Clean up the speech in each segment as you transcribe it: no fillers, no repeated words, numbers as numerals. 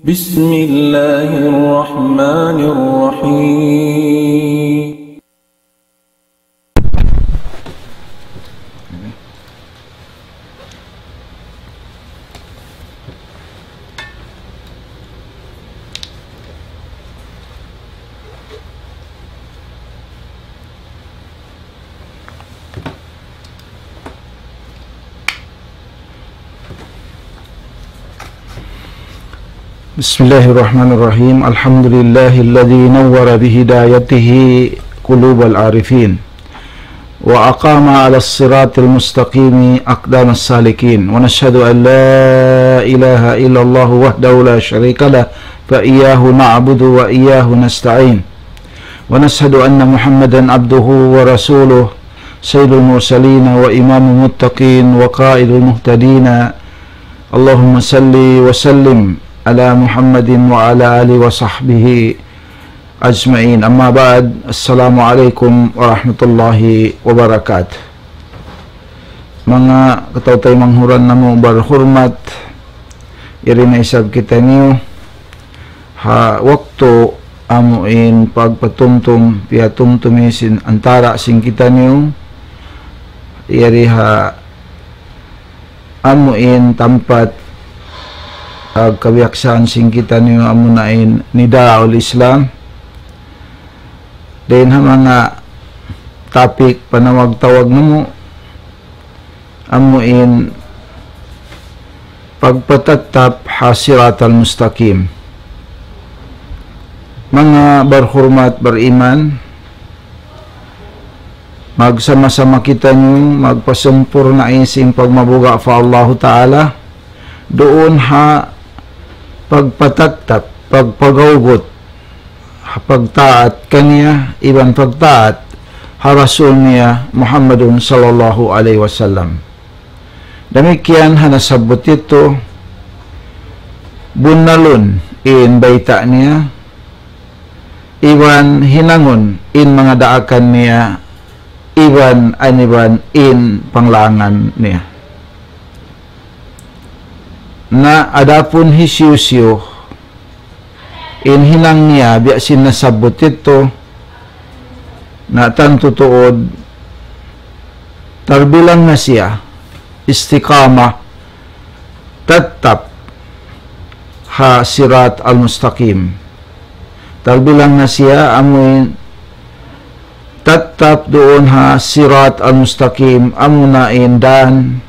بسم الله الرحمن الرحيم Bismillahirrahmanirrahim. Alhamdulillahilladzi nawwara bihidayatihi qulubal arifin wa aqama 'alas siratil mustaqim aqdamas salikin wa nashhadu an la ilaha illallah wahdahu la syarika lah fa iyyahu na'budu wa iyyahu nasta'in wa nashhadu anna Muhammadan abduhu wa rasuluh sayyidul mursalin wa imamul muttaqin wa qa'idul muhtadin. Allahumma salli wa sallim ala Muhammadin wa ala alihi wa sahbihi ajma'in. Amma ba'd. Assalamualaikum warahmatullahi wabarakatuh. Mga katautay manghuran namo barhurmat, iri na isab kita niyo ha waktu amuin pagpatumtum piya tumtumisin antara sing kita niyo iri ha amuin tampat kabiyaksaan sing kita niyo amunain nidaul Islam din ha mga topic panawag-tawag namo amuin pagpatatap hasiratal mustaqim. Mga barhurmat bariman, magsama-sama kita niyo magpasumpur na ising pagmabuga fa Allahu Ta'ala doon ha pagpatatap, pagpagawgot, pagtaat kaniya, iban pagtaat ha Rasul niya Muhammadun sallallahu alaihi wasallam. Demikian hanasabot ito bunalun in baita niya, iban hinangon in mga daakan niya, iban aniban in panglangan niya. Na adapun hisyusyo in hinang niya biyasin nasabot ito na tantutuod tarbilang na siya istiqama tatap ha sirat al-mustaqim. Tarbilang na siya amuin tatap doon ha sirat al-mustaqim amunain dan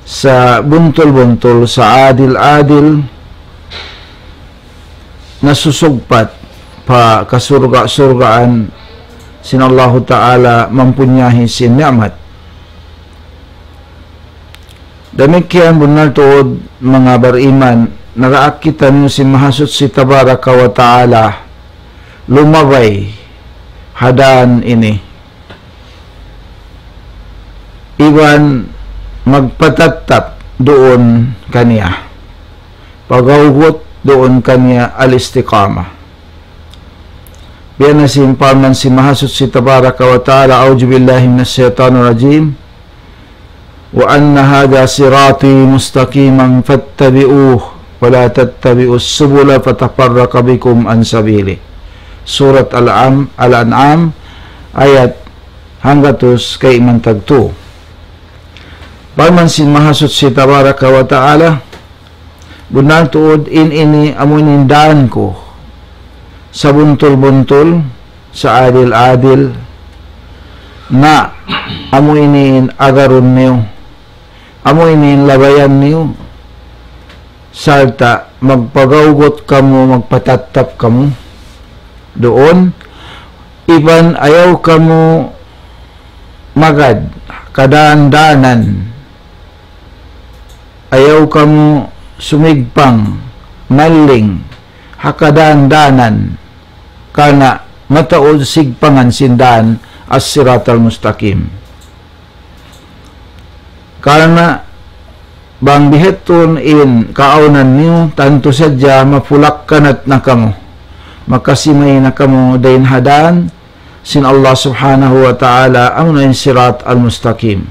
sa buntol-buntol, sa adil-adil nasusugpat pa kasurga-surgaan sinallahu ta'ala mampunyahi sin ni'mat. Demikian benar tuod mga bariman, naraak kita nyo si mahasut si tabaraka wa ta'ala lumabay hadaan ini iwan magpatatap doon kaniya, pagawgot doon kaniya al-istiqama. Biyan na simpaman si mahasut si tabaraka wa ta'ala, a'udzu billahi minas syaitanir rajim, wa anna hadha sirati mustaqiman fattabi'uh wa la tattabi'us subula fatafarraqa bikum an sabili. Surat Al-An'am ayat hanggatus kay imantag 2. Paman sin mahasut si tabaraka wa ta'ala bunal tuod in ini amunindaan ko sa buntol-buntol, sa adil-adil na amuinin agaron niyo, amuinin labayan niyo, salta magpagawgot kamo, magpatatap kamo doon, iban ayaw kamo magad kadaan-danan, ayaw kamo sumigpang maling hakadaan-danan kana mataod sigpangan sindan as-siratal mustaqim. Karena bang bihetun in kaaunan niyo tanto sadya mapulak kanat na kamo, makasimay na kamo dain hadaan sin Allah subhanahu wa ta'ala ang sirat al-mustaqim.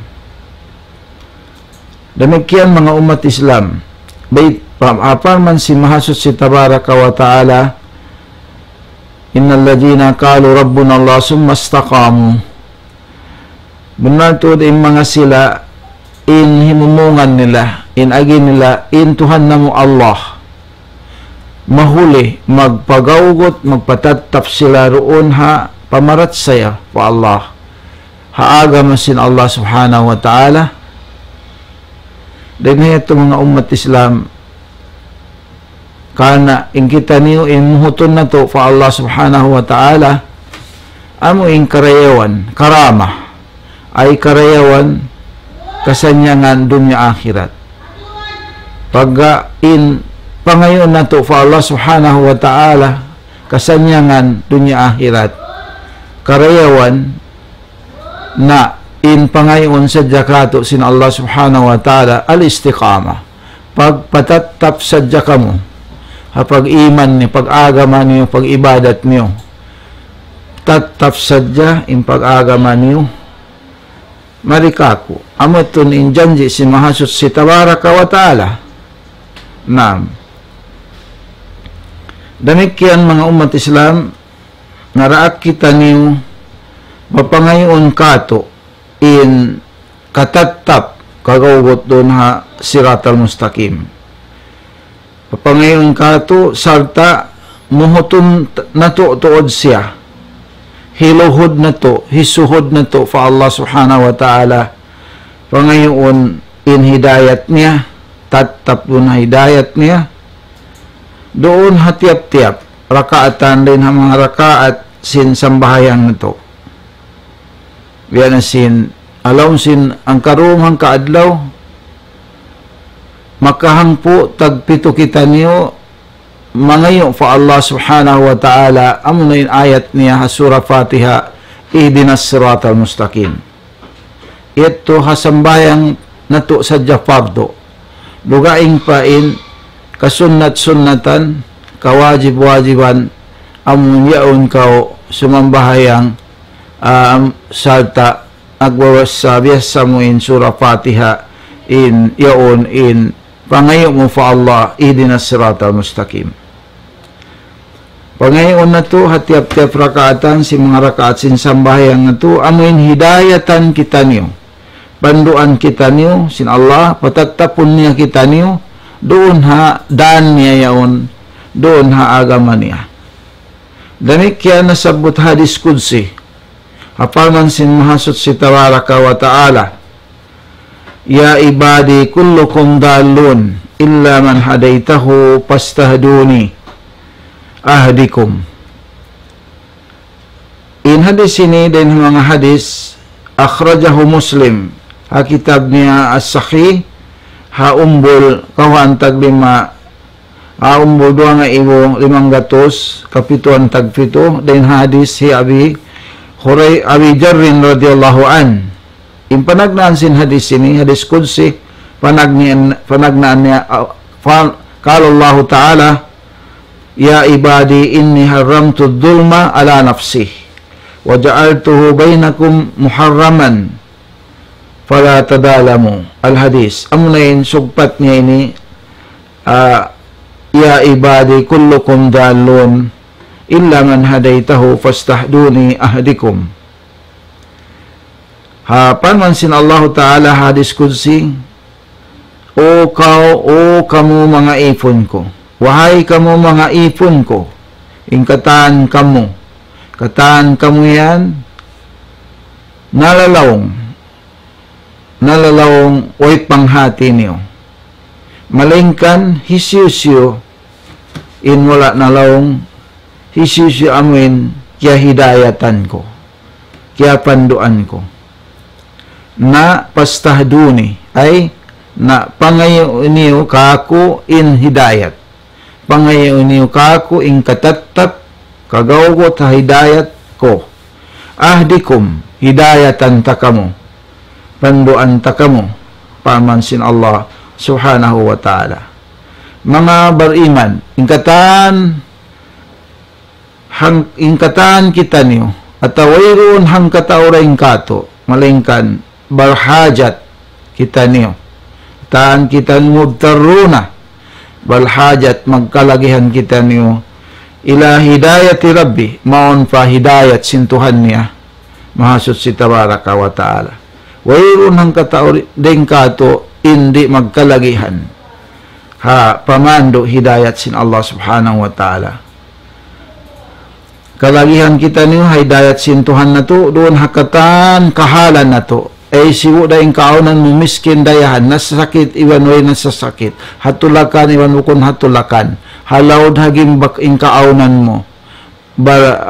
Demikian mga umat Islam, Apan man si mahasud si tabaraka wa ta'ala, innal ladina qalu rabbuna Allah summa istaqamu. Benar to din mga sila in himumungan nila, in agi nila, in Tuhan namo Allah. Mahuli, magpagawgot, magpatatap sila roon ha, pamarat saya pa Allah. Haaga masin Allah subhanahu wa ta'ala. Dan ito mga umat Islam, kana in kita niyo in muhuton na to fa Allah subhanahu wa ta'ala, amo in karayawan, karamah, ay karayawan kasanyangan dunya akhirat. Pagka in pangayon na to fa Allah subhanahu wa ta'ala, kasanyangan dunya akhirat, karayawan na in pangayon sa jakato sin Allah subhanahu wa ta'ala al-istiqamah. Pagpatatap sa jakamo, pag iman ni, pag-agama niyo, pag-ibadat niyo, tatap sadya in pag-agama niyo, marikaku amatun in janji si mahasud si tabaraka wa ta'ala. Naam. Demikian mga umat Islam, naraak kita niyo mapangayon kato in katatap kagawgot doon ha siratal mustaqim. Papangayon kato sarta muhutun na to tuod siya, hiluhod na to, hisuhod na to fa Allah subhanahu wa ta'ala. Pangayon in hidayat niya, tatap doon hidayat niya, doon hatiap-tiap rakaatan din ha mga rakaat sin sambahayang na to. Biyan sin alaw sin ang karumang kaadlaw, makahangpo tagpito kita niyo mangayo fa Allah subhanahu wa ta'ala. Amo na yung ayat niya ha surah Fatiha, ihdinas siratal mustaqim. Ito hasambayang nato sa jafardo, lugaing pain kasunnat-sunnatan, kawajib-wajiban, among yaon kao sumambahayang salta agwawas sa biyasa mo in surah Fatiha, in yaon in pangayo mo fa Allah, ihdinas siratal mustaqim. Pangayon na to, hatiap-tiap rakaatan, si mga rakaat sin sambahayang na to, amuin hidayatan kita niyo, panduan kita niyo, sin Allah, patatapon niya kita niyo, doon ha daan niya yaon, doon ha agama niya. Demikian nasabot hadis kudsi, hapaman sin mahasud si tabaraka wa ta'ala, ya ibadi kullukum dalun illa man hadaitahu pastahduni ahdikum. In hadis ini dan mga hadis akhrajahu Muslim, ha kitab niya as-sahih, ha umbol kawan tag 5, ha umbol 2,500 kapituan tag 7, dan hadis si Abi Jarrin radhiyallahu an. In panagnaan sin hadis ini, hadis kudsi, panagnaan niya, kala Allah ta'ala, ya ibadi inni haramtu dhulma ala nafsi wa ja'altuhu bainakum muharraman fala tadalamu. Al hadis amnain sugpat niya ini, ya ibadi kullukum dalun illa man hadaitahu fastahduni ahdikum. Paman sin Allah ta'ala hadis kudsi, o kamu mga ipon ko, wahai kamu mga ipon ko, ingkataan kamu yan, nalalawong way panghati niyo, malingkan hisyusyo, in wala nalawong hisyusyo amin, kya hidayatan ko, kya panduan ko, na pastahduni, ay na pangayo niyo kaku in hidayat, pangayo niyo kaku in katatap kagawgot ha hidayat ko, ahdikum hidayatan takamu, panduan takamu, paman sin Allah subhanahu wa ta'ala. Mga bariman, ingkatan kita niyo at awayroon hang katauraing kato, malingkan barhajat kita niyo, taan kita mubtaruna, bal hajat magkalagihan kita niyo ila hidayati rabbi maon pa hidayat sin Tuhan niya mahasud si tabaraka wa taala wayron hang katao deng kato hindi magkalagihan ha pamando hidayat sin Allah subhanahu wa taala kalagihan kita niyo hidayat sin Tuhan na to doon hakatan kahalan na to ay siwo daing kaunan mo miskin dayahan nasasakit iwan way nasasakit hatulakan iwan ukon hatulakan halawd haging baking kaunan mo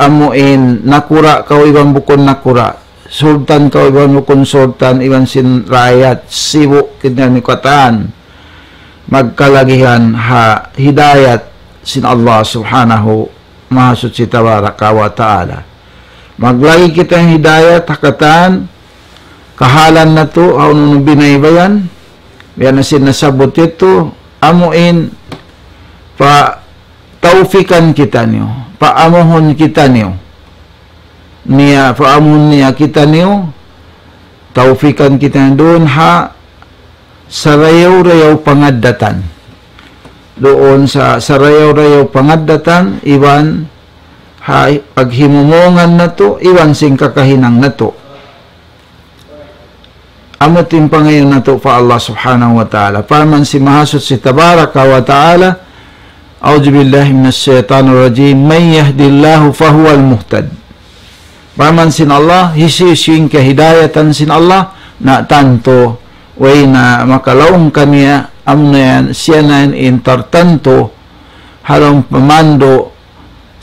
amuin nakura ka iwan bukon nakura sultan ka iwan bukon sultan iwan sin rakyat siwo kinyan kataan magkalagihan ha hidayat sin Allah subhanahu mahasud si tabaraka wa ta'ala maglagi kita yung hidayat hakatan kahalan na to aw nung binaybayan yan na sinasabot ito amuin pa taufikan kita niyo paamuhon kita niyo niya paamuhon niya kita niyo taufikan kita doon ha sarayaw-rayaw pangaddatan doon sa sarayaw-rayaw pangaddatan iwan ha paghimumongan na to iwan sing kakahinang na to amutin pa ngayon na to pa Allah subhanahu wa ta'ala paman si mahasud si tabaraka wa ta'ala a'udzubillahi minasyaitanir rajim may yahdillahu fahuwal muhtad paman sin Allah hisising kahidayatan sin Allah na tanto way na makalawang kaniya amna yan siya na intartanto halong pamando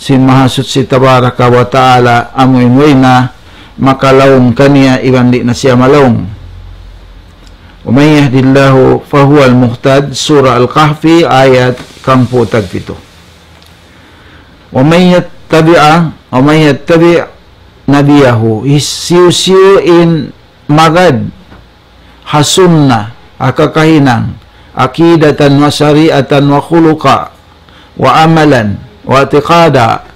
sin mahasud si tabaraka wa ta'ala amuin way na makalawang kaniya iwan di na siya malawang وَمَنْ يَهْدِ اللَّهُ فَهُوَ الْمُهْتَدِ Surah Al-Kahfi ayat 47 وَمَنْ يَتَّبِعْ نَبِيَهُ siu-siuin magad hasunna akakahinang akidatan wa syari'atan wa khuluqa wa amalan wa i'tiqada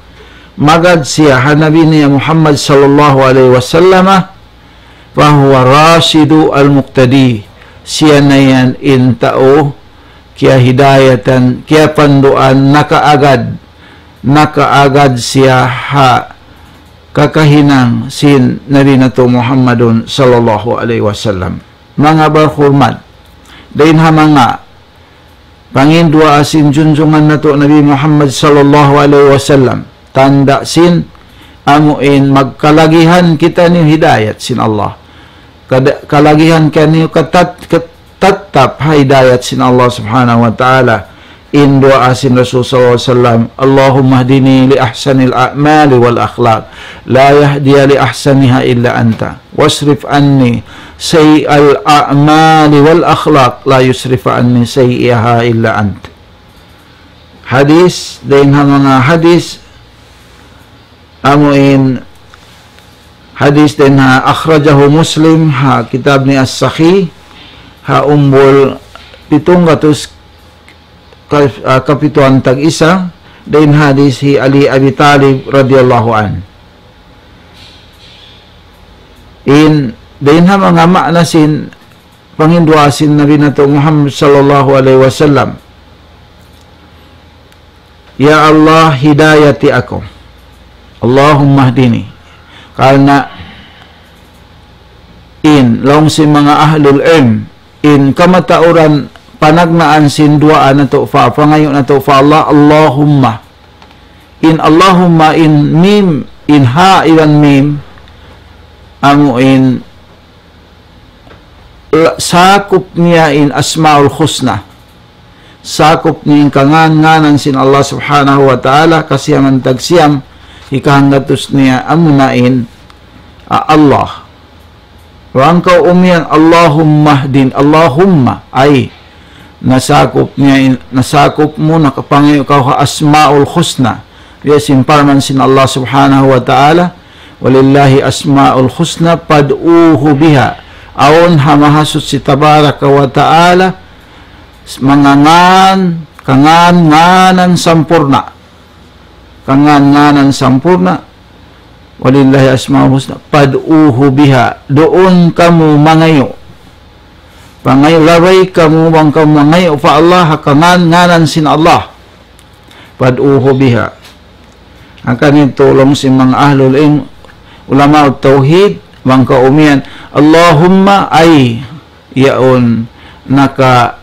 magad siya hanabi niya Muhammad sallallahu alaihi wasallam fa huwa rashidu al-muqtadi siya na yan intao kaya hidayatan kaya panduan nakaagad siya ha kakahinang sin Nabi na to Muhammadun sallallahu alaihi wasallam mga barhurmat dahin ha mga pangindua asin junjungan na to Nabi Muhammad sallallahu alaihi wasallam tanda sin amuin magkalagihan kita ni hidayat sin Allah kalagihan kanyo tatap hidayat sin Allah subhanahu wa ta'ala in dua asin Rasul sallallahu alaihi wasallam Allahumma hdini li ahsanil a'mali wal akhlaq la yahdiya li ahsaniha illa anta wasrif anni sayyi'al a'mali wal akhlaq la yusrif anni sayyi'aha illa anta hadis din ha mga hadis amuin hadis din ha akhrajahu Muslim ha kitab ni As-Sahih ha umbol 700 kapituan tag isa din hadis hi Ali Abi Talib radhiyallahu an in din ha mga ma'nasin pangindwasin Nabi nato Muhammad sallallahu alaihi wasallam ya Allah hidayati ako Allahumma hdini karena in long si mga ahlul ilm in kamatauran panagnaan sin duaan nato fa pangayo nato fa Allah Allahumma in mim in ha iwan mim amu in sakop niya in asmaul husna sakop niya kangan-nganan sin Allah subhanahu wa ta'ala kasiyaman tagsiyam ikahanggatos niya amunain Allah wang kau umiyan Allahumma din Allahumma ay nasakop niya nasakop mo nakapangayo kau ha asmaul husna yasin parman sin Allah subhanahu wa ta'ala walillahi asmaul husna pad'uhu biha awon hamahasut si tabaraka wa ta'ala kangan-nganan sampurna kangan-nganan sampurna walillahi asmaul husna pad'uhu biha doon kamu mangayo pangay laray kamu bang kamu mangay ufa Allah hakangan nganan sin Allah paduho biha akan itulong si mga ahlul ilm ulama tauhid bang kaumian Allahumma ay yaon naka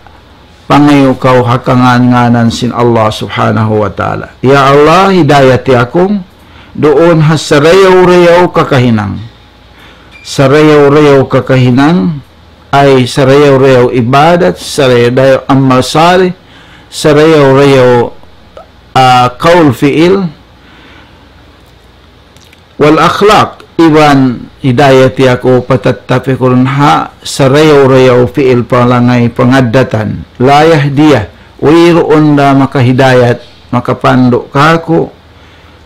pangayo kau hakangan nganan sin Allah subhanahu wa ta'ala. Ya Allah, hidayati akong doon ha sarayaw-rayaw kakahinang. Sarayaw-rayaw kakahinang ay sarayaw-rayaw ibadat, sarayaw-rayaw amal salih, sarayaw-rayaw qaul fi'il, wal akhlaq, iwan hidayati ako patatapi ko rin ha sarayaw-rayaw fi'il palangay pangadatan layah dia wiroon na makahidayat makapando ka ako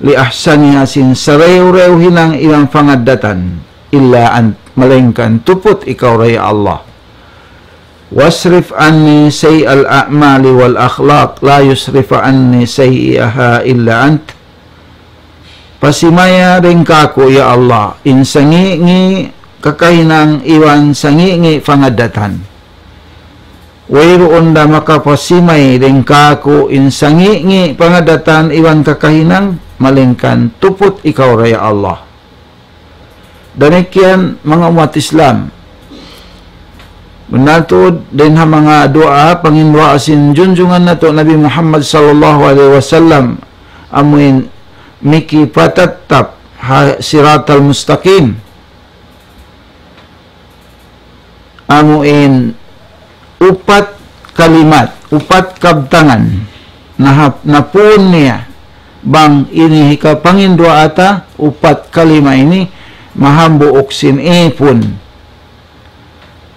li ahsani asin sarayaw-rayaw hinang ilang pangadatan illa an malingkan tupot ikaw raya Allah wasrif anni say al-a'mali wal akhlaq la yusrif anni say'iha illa ant pasimaya rin kako, ya Allah, in sangi kakahinang iwan sangi pangadatan. Wayroon da makapasimay rin kako, in sangi pangadatan iwan kakahinang malingkan tupot ikaw raya Allah. Danikian mga umat Islam. Menatod din ha mga doa panginwa asin junjungan nato Nabi Muhammad sallallahu alaihi wasallam amuin miki patatap siratal mustaqim amuin upat kalimat upat kabtangan napun niya bang ini hika pangindwa ata upat kalima ini mahambuok sin ipun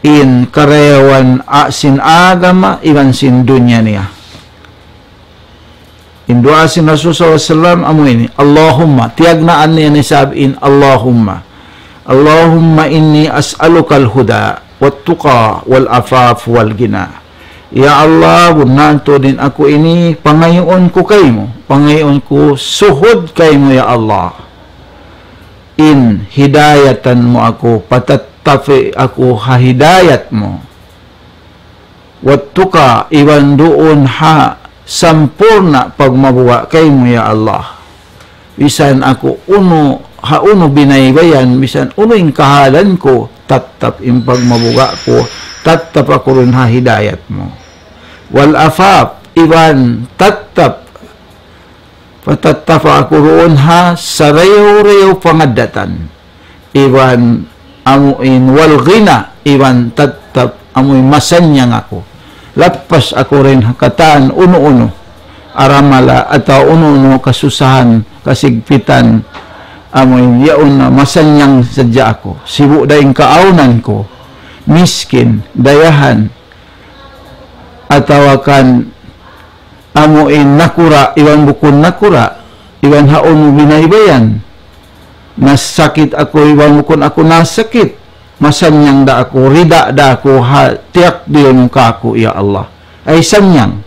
in karewan sin agama iwan sin dunya niya. In doa si Rasul SAW amo ini Allahumma tiagnaan niya ni sabihin Allahumma inni as'alukal huda wat tuqa wal afaf wal gina. Ya Allah, bunanto din ako ini pangayon ko kaymo, pangayon ko suhod kaymo ya Allah. In hidayatan mo ako, patattafi ako hahidayat mo. Wat tuqa iwan doon ha sampurna pagmabuwa kay mo ya Allah. Bisan ako uno binaybayan, bisan uno yung kahalan ko, tatap yung pagmabuwa ko, tatap ako rin ha hidayat mo. Wal afaf, iwan tatap, patatap ako rin ha sarayaw-rayaw pangadatan. Iwan amuin wal ghina, iwan tatap amuin masanyang ako. Lapas ako rin kataan uno-uno aramala ataw uno-uno kasusahan kasigpitan amoy yaon na masanyang sadya ako sibu daing kaaunan ko miskin dayahan atawakan amoin nakura iwan bukun nakura iwan haon binaybayan nasakit ako iwan bukun ako nasakit masanyang da ako, rida da ako, tiyak diyon ka ako, ya Allah. Ay sanyang.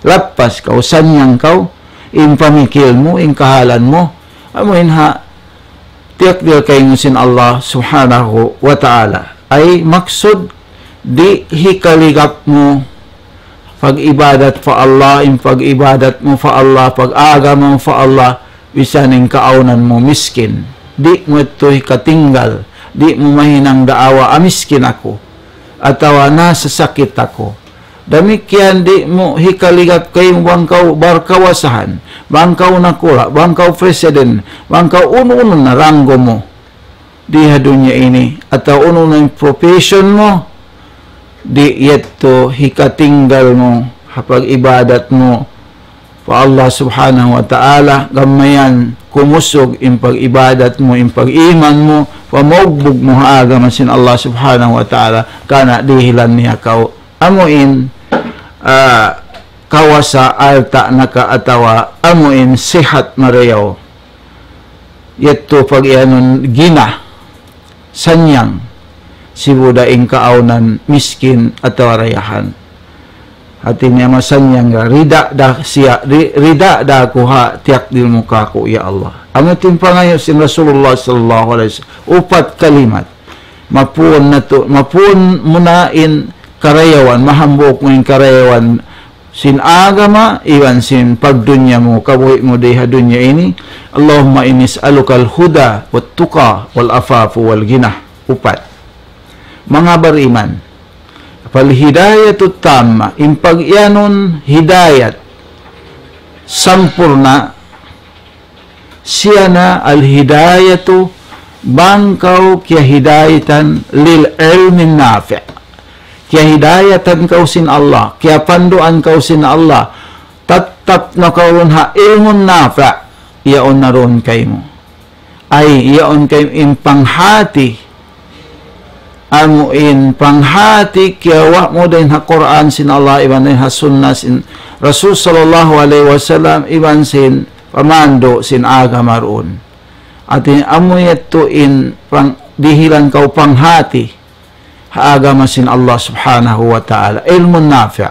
Lapas ka, sanyang ka, in pamikil mo, in kahalan mo. Amuin ha, tiyak diyon kayo sin Allah subhanahu wa ta'ala. Ay maksud, di hikaligap mo, pag-ibadat fa Allah, in pag-ibadat mo fa Allah, pag-aga mo fa Allah, bisaning kaaunan mo miskin. Di mo ito hikatinggal. Di mo mahinang daawa amiskin ako atawa nasa sakit ako damikyan di mo hikaligat kayong bangkaw barkawasahan bangkaw nakula bangkaw president bangkaw uno-uno na ranggo mo di hadunya ini ataw uno na profession mo di yeto hikatinggal mo hapag ibadat mo pa Allah subhanahu wa ta'ala gamayan kumusog in pag-ibadat mo, in pag-iman mo, pamogbog mo haaga masin Allah subhanahu wa ta'ala kana dihilan niya kau amuin kawasa alta nakaatawa amuin sihat marayaw yetto pag-ianon gina sanyang sibudaing kaaunan miskin atawa rayahan hati niya masanyang rida da siya rida da kuha tiyak di muka ko ya Allah ang ating pangayo si Rasulullah sallallahu alaihi wasallam upat kalimat mapun nato mapun munain karayawan, mahambok mo yung karayawan sin agama, iwan sin pagdunya mo, kabuhi mo diha dunya ini. Allahumma inni as'aluka al-huda, wat-tuqa, wal-afafu, wal-ginah. 4. Mga bariman, fal-hidayatu tamma, impag-ianon hidayat, sampurna, siya na al-hidayatu, bangkaw kya hidayatan lil ilmin nafi'. Kya hidayatan kau sin Allah, kya panduan kau sin Allah, tatap na kauron ha ilmun nafa, iyaon na ron kay mo. Ay, iyaon kay in panghati, amuin panghati, kya wa mo din ha Quran sin Allah, iban din ha sunnah sin Rasul sallallahu alaihi wasallam, iban sin pamando sin agama ron. At amoy ito in pang, dihilan kau panghati, agama sin Allah subhanahu wa ta'ala. Ilmun nafi'.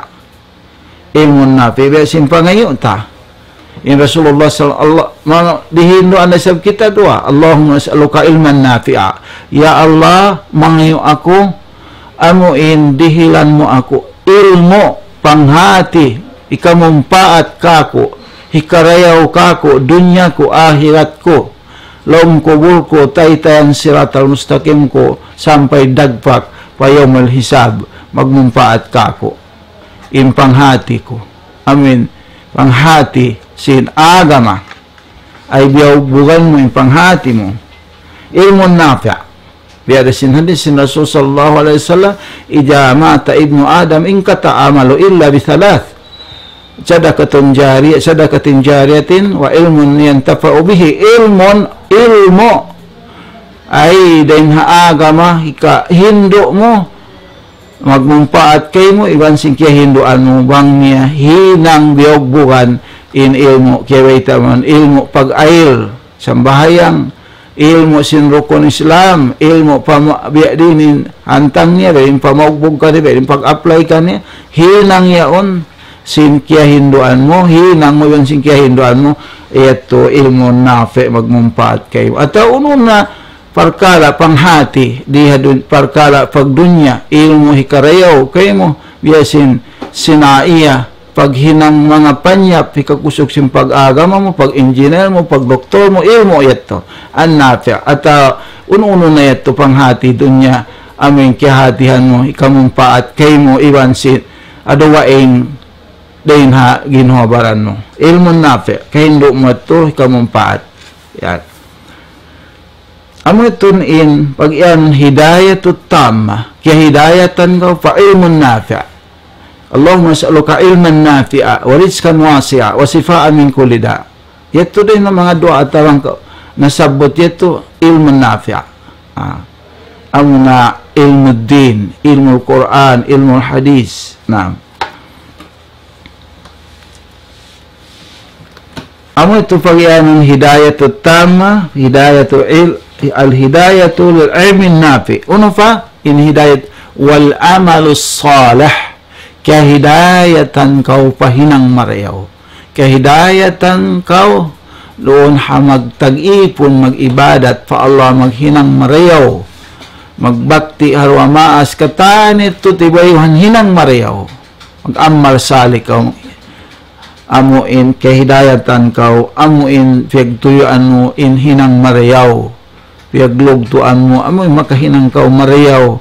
Ilmun nafi'. Biasin pa ngayon ta. In Rasulullah sallallahu dihindo ang nasab kita dua. Allahumma as'aluka ilman nafi'a. Ya Allah, mangayo ako, amuin dihilan mo ako. Ilmo, panghati, ikamumpaat kako, hikarayaw kako, dunya ko, ahirat ko, laum kubur ko, taytayan siratal mustaqim ko, sampai dagpak, payawmal hisab, magmumpaat kako. In panghati ko. Amin. Panghati, sin agama, ay biyawbugan mo yung panghati mo. Ilmun nafi'. Biyada sin hadis sin Rasul sallallahu alaihi wasallam, ija mata ibnu Adam, in kata amalu illa bithaلاث. Sadakatin jariyatin, wa ilmun yantafa'u bihi. Ilmo, ay dahil agama, hindo mo, magmumpaat kay mo, iban sin kya hindoan mo, bang niya, hinang biyogbugan, in ilmo, kya waitaman, ilmo pag-ail, sambahayang, ilmo sin rukun Islam, ilmo biya dinin, hantang niya, dahil pamagbog ka niya, dahil pag-apply ka niya, hinang yaon, sin kya hindoan mo, hinang mo yun sin kya hindoan mo, ito ilmo nafe, magmumpaat kayo. At uno na, parkala panghati, parkala pagdunya, ilmu hikarayaw, kayo mo, biyasin sinaiya, paghinang mga panyap, hikakusok sin pag-agama mo, pag-engineer mo, pag-doktor mo, ilmu ito, an nafi'. At uno-uno na ito, panghati, dunya, aming kihatihan mo, ikamumpaat, kayo mo, iwan sin, adawaing, dahin ha, ginhabaran mo. Ilmu nafi', kahindo mo ito, ikamumpaat. Yan. Amo itun in pag-iyan hidayatut tamma, kaya hidayatan ko fa ilmun nafi'. Allahumma as'aluka ilman nafi'a wa rizqan wasi'a wa sifaan min kulli da'. Ito din ng mga dua at tawang ko nasabot ito ilmun nafi'a. Amo na ilmu din, ilmu Quran, ilmu hadis. Naam. Amo ito pag-iyan hidayatut tamma, hidayatu al-hidayatu lil-ilmin nafi. Uno pa, in hidayat wal amalus salih. Kaya hidayatan kau pahinang marayaw. Kaya hidayatan kau doon magtag-ipon, mag-ibadat pa Allah, maghinang marayaw. Magbakti harwa maas katanit to tibayuhan hinang marayaw. Mag-amal salik kau. Amuin kaya hidayatan kau, amuin piyagtuyuan mo in hinang marayaw. Piaglugtuan mo, amoy makahinang kau marayaw,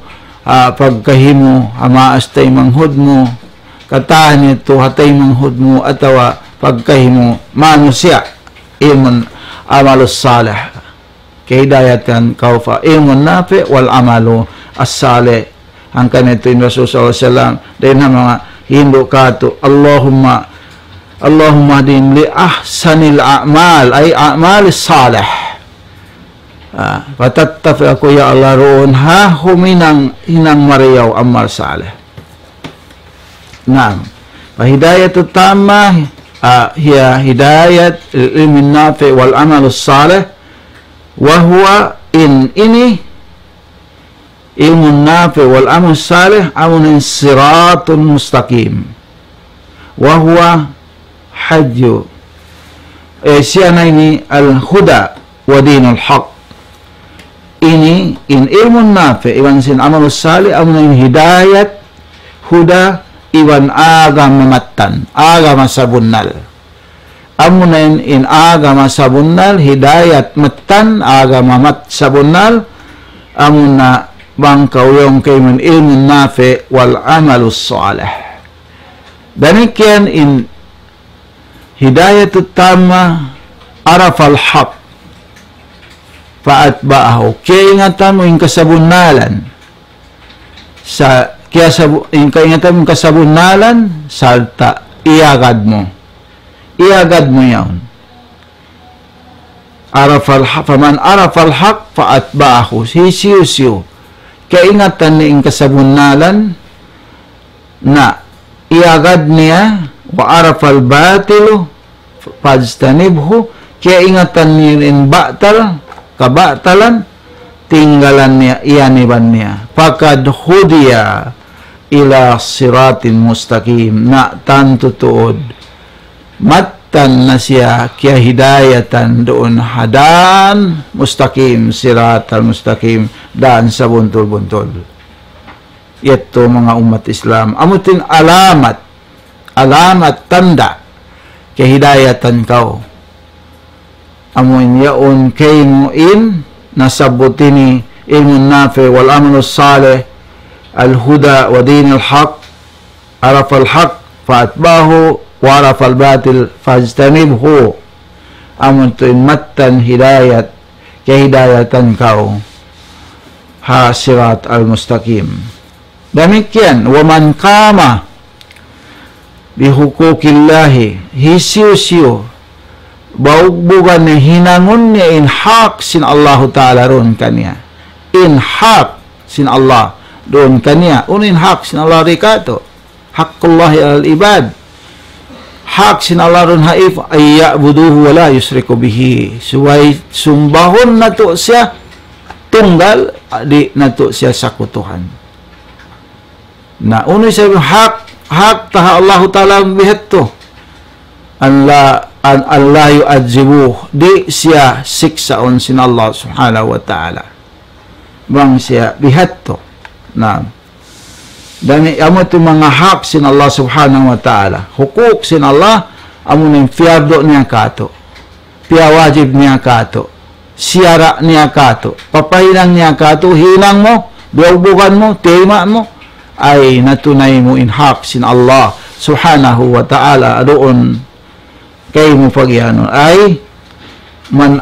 pagkahimo, amaas tay manghud mo, katahan ito, hatay manghud mo, atawa, pagkahimo, manusya, ilmun amalus salih, kahidayatan kau fa, ilmun nafi, wal amalu as salih, ang kanito in Rasul sallallahu alaihi wasallam, dahil na mga hindo kato, Allahumma din li ahsanil a'mal, ay a'malis salih, patattafi ako ya Allah roon ha huminang hinang mariyaw amal salih. Naam. Hidayat tama hiya hidayat ilmin nafi wal amal salih wa huwa ini ilmun nafi wal amal salih amun siratun mustaqim wa huwa hajju siya na ini al-huda wa dinul haq. Ini in ilmun nafi iwan sin amalus salih amun hidayat huda iwan aga mamatan, aga masabunnal. Amunan in aga masabunnal, hidayat matan, aga mamat sabunnal, amuna bangkaw yung kayman ilmun nafi wal amalus salih. Demikian in hidayatut tama arafal haq fa'atba'ahu. Kaya ingatan mo yung kasabunnalan sa ingatan mo kasabunnalan salta iagad mo yawn. Faman arafal haq fa'atba'ahu. Sisiyo kaya ingatan ni yung kasabunnalan na iagad niya wa arafal batilu fajtanibhu. Kaya ingatan niya in kabatalan tinggalan niya, ianiban niya. Fakad hudiya ila siratin mustaqim. Na tantutuod matan na siya kaya hidayatan doon hadan mustaqim, siratal mustaqim, daan sa buntol-buntol. Ito mga umat Islam, amutin alamat tanda kaya hidayatan kau. Amun yaon kay mo in nasabutini ilmun nafi wal amalus salih al-huda wa din al-haq araf al-haq fa'atbahu wa araf al-batil fajtanibhu. Amun tuin matan hidayat kay hidayatan kau ha sirat al-mustaqim. Demikian wa man qama bihukukillahi hisiu baugbugan ni hinangon niya in haq sin Allah Ta'ala ron kanya. In haq sin Allah doon kanya. Unin haq sin Allah rikato. Haqqullahi al-ibad. Haq sin Allah ron haif ay ya'buduhu wa la yusriku bihi. Suway sumbahon na to siya tunggal di na to siya sakutuhan. Na unin siya haq taha Allah Ta'ala bihat to. Allah yu'adzibuh di siya siksaon sin Allah subhanahu wa ta'ala bang siya bihat to na dami amo to mga hak sin Allah subhanahu wa ta'ala hukuk sin Allah amo ning fiyardo niya kato piyawajib niya kato siyara niya kato papahinang niya kato hinang mo biubugan mo tema mo ay natunay mo in hak sin Allah subhanahu wa ta'ala doon kay mo pagyanon ay man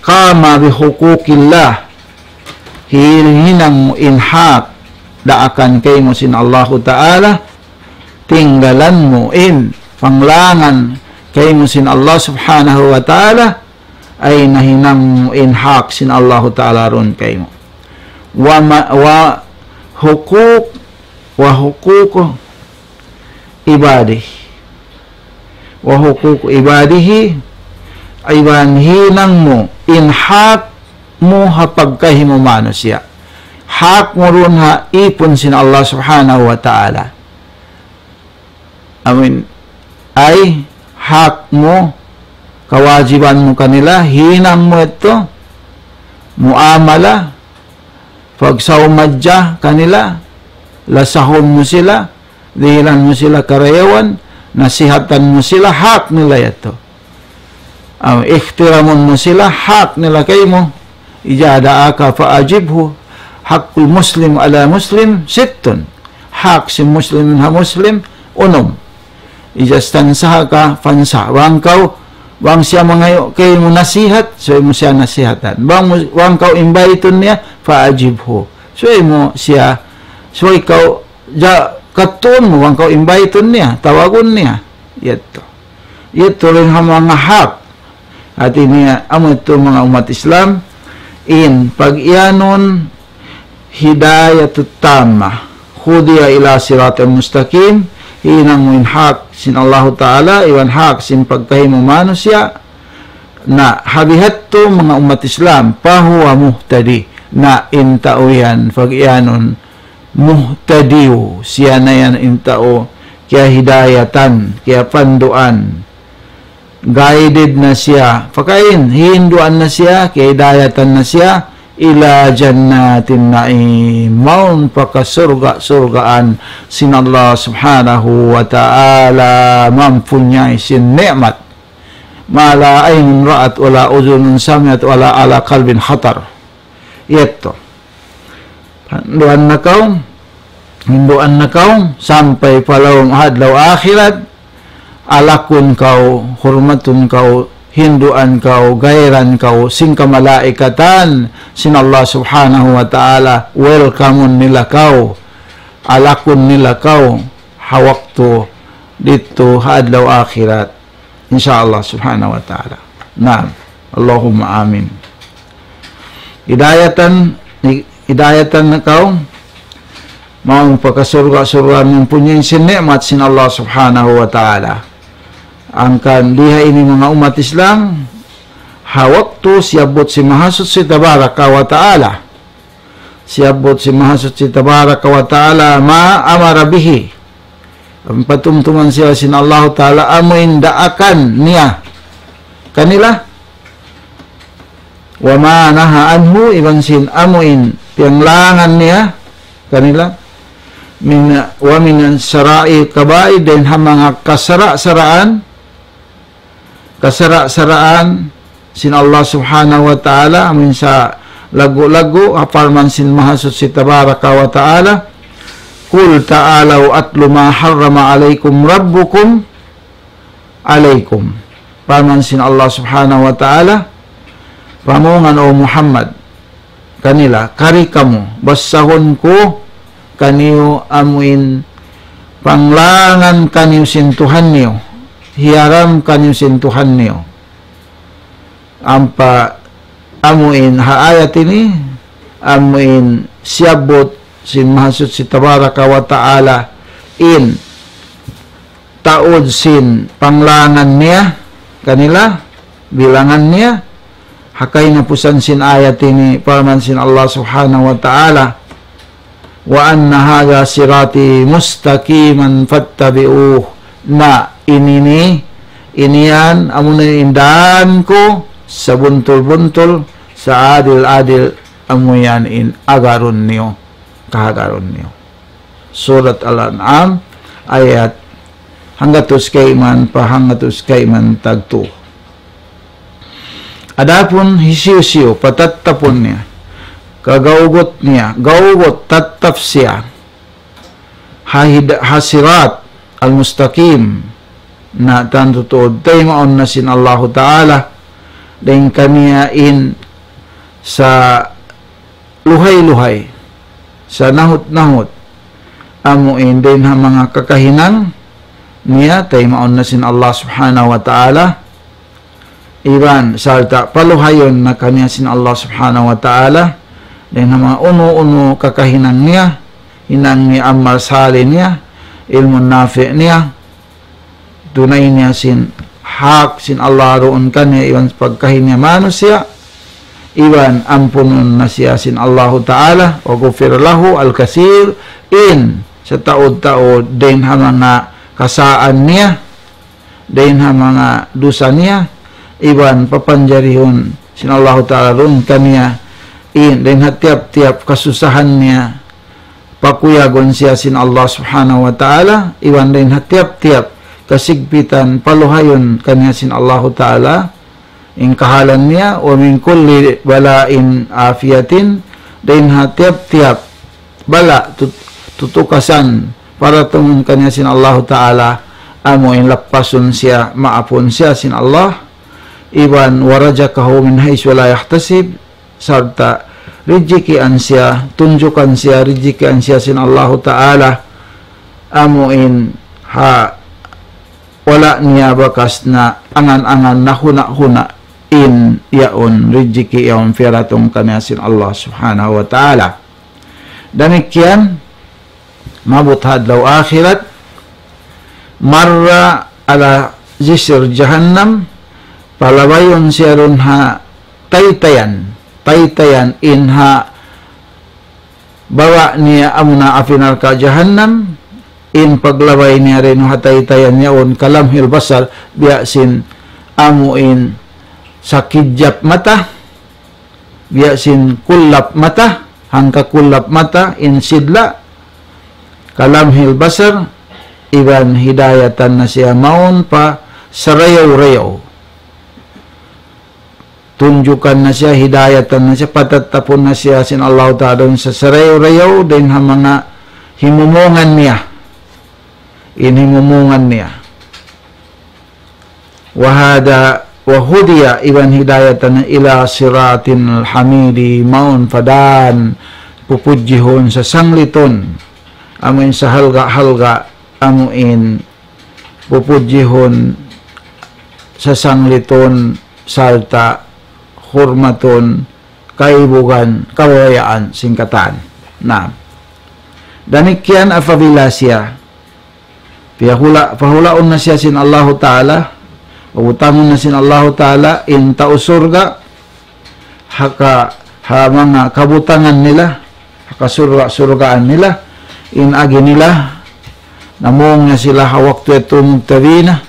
qama bi hukukillah hinang mo in haq daakan kay mo sin Allah Ta'ala tinggalan mo in panglangan kay mo sin Allah subhanahu wa ta'ala ay nahinang mo in haq sin Allah Ta'ala ron kay mo wa hukuk ibadih wa hukuk ibadihi aywan hinang mo in hak mo hapagkahimo mano siya hak mo ron ha ipon sin Allah subhanahu wa ta'ala amin ay hak mo kawajiban mo kanila hinang mo ito muamala pagsaumadya kanila lasahon mo sila dihilan mo sila karayawan nasihatan mo sila, hak nila ito. Ikhtiramun mo sila, hak nila kayo mo. Ijada ka fa'ajibhu. Hakul muslim ala muslim, sittun. Hak si muslim ha muslim, unom. Ijastan saha ka, fansa. Wang siya mga kayo mo nasihat, so mo siya nasihatan. Wang kau imbayton niya, fa'ajibhu. So mo siya, so ikaw, katun mo, wang kau imbayton niya, tawagon niya. Ito rin ang mga hak. At niya, amo ito mga umat Islam, in pag-ianon, hidayatut tama, hudiya ila siratal mustaqim, hinang mo in hak sin Allah Ta'ala, iwan hak sin pagkahimo manusya, na habihat to mga umat Islam, pahuwa muhtadi, na intao yan, pag-ianon, muhtadiw, siya na yan intao, kaya hidayatan, kaya panduan, guided na siya, pagkain, hinduan na siya, kaya hidayatan na siya, ila jannatin na'im, maun pakasurga-surgaan sin Allah subhanahu wa ta'ala, mampunyai sin nikmat ma la aynun ra'at wala udhunun sami'at wala ala qalbin khatar. Ito hinduan na kau sampai palawang hadlaw akhirat, alakun kau, hurmatun kau, hinduan kau, gairan kau, singka malaikatan sin Allah subhanahu wa ta'ala, welcomeun nila kau, alakun nila kau hawaktu dito hadlaw akhirat insyaallah subhanahu wa ta'ala. Naam, Allahumma amin. Hidayatan na kau mau pakasurga-surga mempunyai sin nikmat sin Allah subhanahu wa ta'ala. Angkan liha ini mga umat Islam, hawaktu siabot si mahasud si tabaraka wa ta'ala, siabot si mahasud si tabaraka wa ta'ala ma amara bihi, patumtuman siya sin Allah ta'ala amuin daakan niya kanila, wa ma naha anhu ibang sin amuin pianglangan niya kanila, wa min sarai kabai, dan mga kasara-saraan sin Allah subhanahu wa ta'ala, amin sa lagu-lagu aparman sin mahasud si tabaraka wa ta'ala, qul ta'alaw atlu ma harrama alaykum rabbukum alaykum, parman sin Allah subhanahu wa ta'ala, pamungan o Muhammad kanila, kari kamu basahon ko kaniyo amuin panglangan kaniyo sin Tuhan niyo, hiaram kaniyo sin Tuhan niyo, ampa amuin haayat ini amuin siabot sin mahasud si tabaraka wa ta'ala in taod sin panglangan niya kanila, bilangan niya, hakay na pusan sin ayat ini parman sin Allah subhanahu wa ta'ala, wa anna hadha sirati mustaqiman fattabi'uh, na iniyan amunin indahan ko sa buntul-buntul, sa adil-adil amuyan in agarun niyo, kahagaron niyo. Surat Al-An'am ayat hanggatus kaiman pahangatus kaiman tagto. Adapun hisiyo patattapon niya, kagaugot niya, gaugot tattap siya, hasirat al-mustaqim, na tantutuod tayo maon na sin Allah ta'ala, dan kaniya in sa luhay-luhay, sa nahot-nahot, amuin din ha mga kakahinang niya, tayo maon na sin Allah subhanahu wa ta'ala, iban salta paluhayon na kaniya sin Allah subhanahu wa ta'ala, dan mga uno-uno kakahinang niya, hinang ni amal salin niya, ilmu nafi niya, tunay niya sin hak sin Allah roon kaniya, iban pagkahin niya manusia, iban ampunon na siya sin Allah ta'ala, o gufir lahu al-kasir in sa taod-taod, din ha mga kasaan niya, din ha mga dusa niya, iban papanjarihon sin Allah ta'ala roon kaniya, in din ha tiap-tiap kasusahan niya, pakuyagon siya sin Allah subhanahu wa ta'ala, iwan din ha tiap-tiap kasigpitan paluhayon kaniya sin Allah ta'ala, in kahalan niya, o min kulli balain afiyatin, din ha tiap-tiap bala tutukasan para tungon kaniya sin Allah ta'ala, amo in lapasun siya, maapon siya sin Allah, iwan warajakahu min hais wala yahtasib, sarta rijikian siya, tunjukan siya, rijikian siya sin Allah ta'ala, amuin ha wala niya bakas na angan-angan na huna-huna in yaon rijiki yaon firatong kaniya sin Allah subhanahu wa ta'ala. Demikian mabut hadlaw akhirat, marra ala jisir jahannam, palabayon siya ron ha taytayan in ha bawa niya amuna afinar ka jahannam, in paglabay niya rin hatay-tayan niya on kalamhil basar, biya sin amuin sa kidyap mata, biyasin kulap mata, hangka kulap mata, insidla, kalamhil basar, iban hidayatan na siya maun pa sarayaw-rayaw. Tunjukan na siya, hidayatan na siya, patatapon na siya sin Allah Ta'ala sa sarayaw-rayaw din ang mga himumungan niya. Inhimumungan niya. Wahudiya iban hidayatan ila siratin alhamidi maun padan pupujihon sa sangliton amuin sa halga-halga amuin pupujihon sa sangliton salta hurmaton kaibugan kawayaan singkatan na danikyan afabila siya pahulaon na siya sin Allah Ta'ala utangon na sin Allah Ta'ala in tausurga mga kabutangan nila surgaan nila in agi nila namong na sila hawak tuweto mugtawina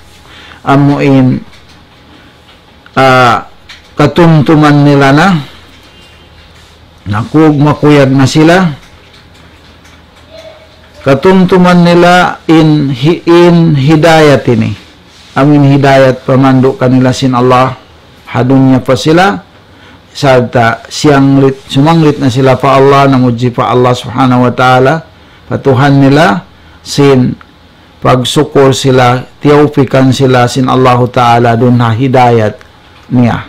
amuin katumtuman nila na makuyag na sila katumtuman nila in hidayat ini amin hidayat pamandu kanila sin Allah hadunya pa sila sarta sumanglit na sila pa Allah namuji pa Allah subhanahu wa ta'ala patuhan nila sin pagsukor sila tiyaupikan sila sin Allah ta'ala dun na hidayat niya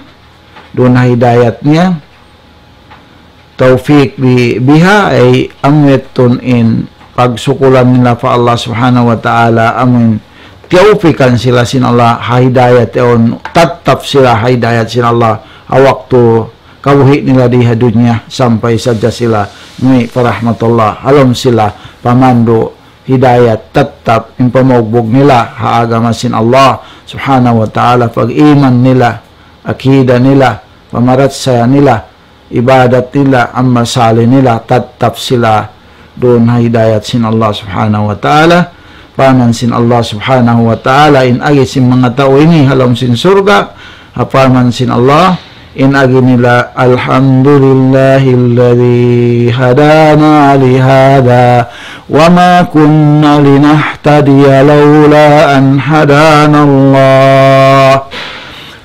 taufik biha ay amwetun in pagsukulan nila pa Allah subhanahu wa ta'ala amin tiyaupikan sila sin Allah hidayat on tatap sila hidayat sin Allah awaktu kawuhi nila di dunya sampai saja sila ni parahmatullah alam sila pamandu hidayat tatap in pamagbog nila haagama sin Allah subhanahu wa ta'ala pag iman nila akida nila pamaratsa nila, ibadat nila, ang masali nila, tatap sila doon hidayat sin Allah subhanahu wa ta'ala, paman sin Allah subhanahu wa ta'ala, in agi sin mga tao ini, halam sin surga, paman sin Allah, in agi nila, alhamdulillahilladzi hadana lihada, wa ma kunna linahtadiya lawla an hadana Allah.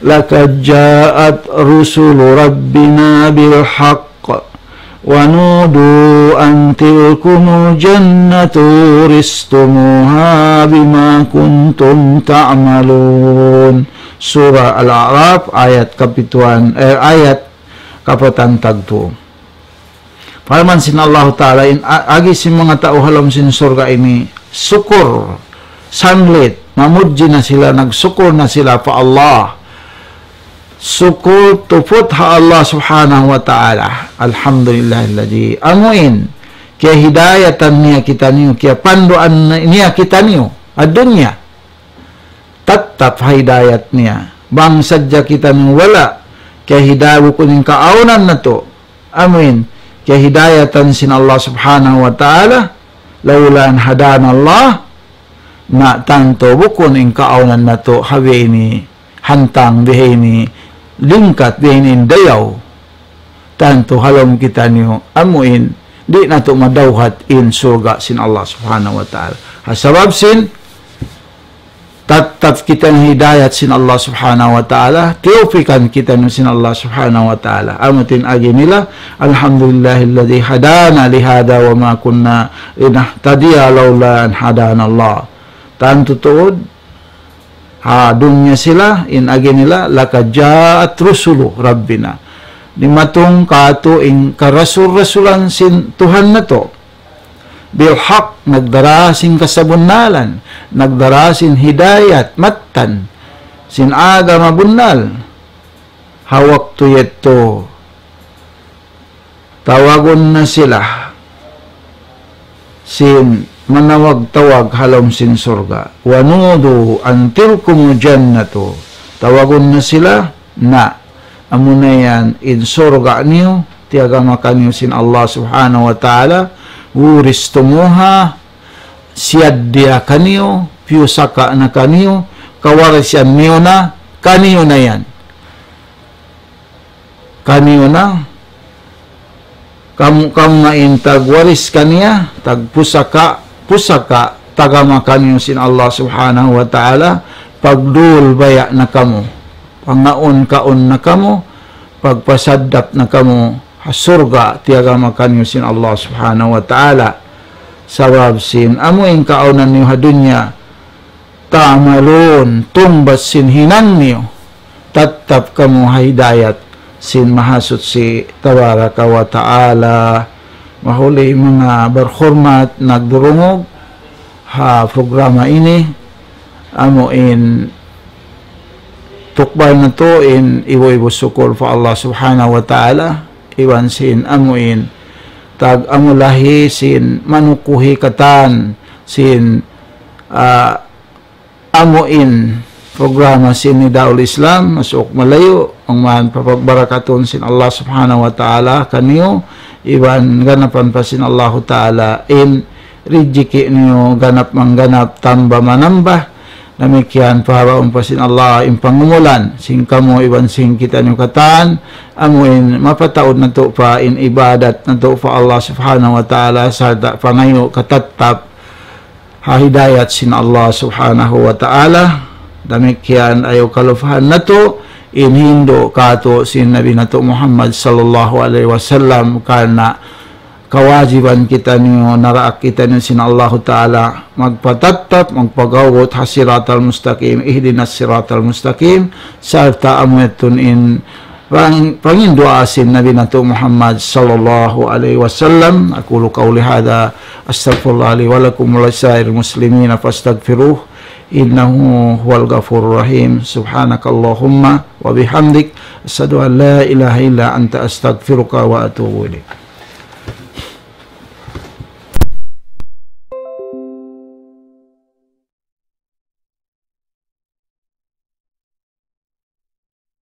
لقد جاءت رسل ربنا بالحق ونودوا أن تلكم الجنة ورثتموها بما كنتم تعملون Surah Al-A'raf ayat ayat kapatan tagto. Parman sin Allah Ta'ala in agi sin mga tao halam sin surga ini syukur sanlit mamudji na sila nagsukur na sila pa Allah syukur tuput ha Allah subhanahu wa ta'ala alhamdulillahilladzi amuin kaya hidayatan niya kita niyo kaya panduan niya kita niyo adunya tatap hidayat niya bang sadya kita niyo wala kaya hidayu kuning kaaunan na to amuin kaya hidayatan sin Allah subhanahu wa ta'ala laulan hadan Allah na tanto bukun ing kaaunan na to hawi ini hantang bihe ini lingkat din dayaw tanto halam kita niyo amuin di na to madawhat in surga sin Allah subhanahu wa ta'ala hasabab sin tatap kita ng hidayat sin Allah subhanahu wa ta'ala tiyupikan kita ng sin Allah subhanahu wa ta'ala amutin agi nila alhamdulillahilladzi hadana lihada wa ma kunna linahtadiya lawla an hadana Allah tanto tuod dunya sila in agi nila lakajaat rusulu rabbina ni matong kato ing karasul-rasulan sin Tuhan na to bilhaq nagdara sin kasabunnalan nagdara sin hidayat mattan sin aga mabunnal hawak tuyetto tawagon na sila sin manawag-tawag halam sin surga wanudu antilkum jannatu tawagon na sila na amunayan in surga niyo tiyaga makanyo sin Allah subhanahu wa ta'ala uristumuha siyadya kanyo piyusaka na kanyo kawarisyan niyo na kanyo na yan kanyo na kamu main tagwaris kaniya pusaka tagama kanyo sin Allah subhanahu wa ta'ala pagdul baya na kamu pangaon na kamu pagpasadap na kamu hasurga tiagama kanyo sin Allah subhanahu wa ta'ala sabab sin amuin kaonan niyo hadunya tamalun tumbas sin hinan niyo tatap kamu hidayat sin mahasud si tabaraka wa ta'ala. Mahuli mga berhormat nagdurungog ha programa ini amuin tukbal na to in iwo sukul fa Allah subhanahu wa ta'ala iwan sin amuin tag amulahi sin manukuhi katan sin amuin programa sin Nidaul Islam masuk malayo ang man papagbarakaton sin Allah subhanahu wa ta'ala kaniyo iwan ganapan pa sin Allah ta'ala in rijiki niyo ganap mangganap tamba manambah namikyan pahabaon pa sin Allah in pangumulan sing kamo iwan sing kita niyo katan amuin mapataod na to pa in ibadat na to pa Allah subhanahu wa ta'ala sa pangayo katatap hahidayat sin Allah subhanahu wa ta'ala damikyan ayo kalufahan na to in hindo kato sin Nabi nato Muhammad sallallahu alaihi wasallam kana kawajiban kita niyo naraak kita niyo sin Allah ta'ala magpatatap magpagawot hasiratal mustaqim ihdinas siratal mustaqim sarta amuetun in pangindua sin Nabi nato Muhammad sallallahu alaihi wasallam aqulu qawli hadha astaghfirullah li wa lakum wa lisairil muslimina fastaghfiruh innahu huwal ghafurur rahim subhanakallahumma wa bihamdik asyhadu an la ilaha illa anta astaghfiruka wa atubu ilaik.